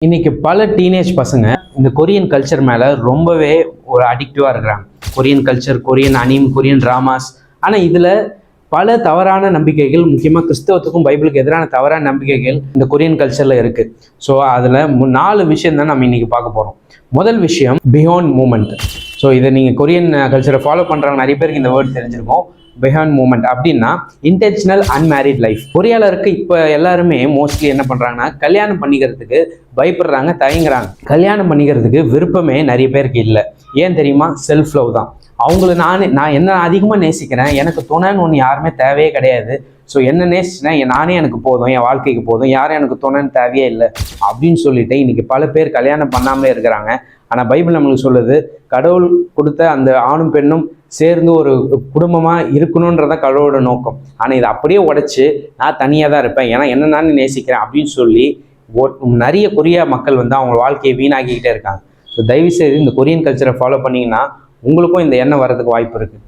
இன்னைக்கு பல டீனேஜ் பசங்க இந்த கொரியன் கல்ச்சர் மேலே ரொம்பவே ஒரு அடிக்டிவாக இருக்கிறாங்க. Korean culture, Korean anime, Korean dramas. ஆனால் இதில் பல தவறான நம்பிக்கைகள், முக்கியமாக கிறிஸ்தவத்துக்கும் பைபிளுக்கு எதிரான தவறான நம்பிக்கைகள் இந்த கொரியன் கல்ச்சரில் இருக்குது. ஸோ அதில் 4 விஷயம் தான் நம்ம இன்னைக்கு பார்க்க போகிறோம். முதல் விஷயம் பியாண்ட் மூமெண்ட். ஸோ இதை நீங்கள் கொரியன் கல்ச்சரை ஃபாலோ பண்ணுறவங்க நிறைய பேருக்கு இந்த வேர்ட் தெரிஞ்சிருக்கும். பியாண்ட் மூமெண்ட் அப்படின்னா இன்டென்ஷனல் அன்மேரிட் லைஃப். பொறியாளருக்கு இப்போ எல்லாருமே மோஸ்ட்லி என்ன பண்ணுறாங்கன்னா கல்யாணம் பண்ணிக்கிறதுக்கு பயப்படுறாங்க, தயங்குறாங்க. கல்யாணம் பண்ணிக்கிறதுக்கு விருப்பமே நிறைய பேருக்கு இல்லை. ஏன் தெரியுமா? செல்ஃப் லவ் தான். அவங்கள நான் என்ன அதிகமாக நேசிக்கிறேன், எனக்கு துணைன்னு ஒன்று யாருமே தேவையே கிடையாது. ஸோ என்ன நேசிச்சுன்னா நானே எனக்கு போதும், என் வாழ்க்கைக்கு போதும், யாரும் எனக்கு துணைன்னு தேவையே இல்லை அப்படின்னு சொல்லிட்டு இன்னைக்கு பல பேர் கல்யாணம் பண்ணாமலே இருக்கிறாங்க. ஆனால் பைபிள் நம்மளுக்கு சொல்லுது, கடவுள் கொடுத்த அந்த ஆணும் பெண்ணும் சேர்ந்து ஒரு குடும்பமாக இருக்கணுன்றத கடவுளோட நோக்கம். ஆனால் இதை அப்படியே உடைச்சு நான் தனியாக தான் இருப்பேன், ஏன்னா என்ன நான் நேசிக்கிறேன் அப்படின்னு சொல்லி நிறைய கொரிய மக்கள் வந்து அவங்க வாழ்க்கையை வீணாக்கிக்கிட்டே இருக்காங்க. ஸோ தயவுசெய்து இந்த கொரியன் கல்ச்சரை ஃபாலோ பண்ணிங்கன்னா உங்களுக்கும் இந்த எண்ணம் வர்றதுக்கு வாய்ப்பு இருக்குது.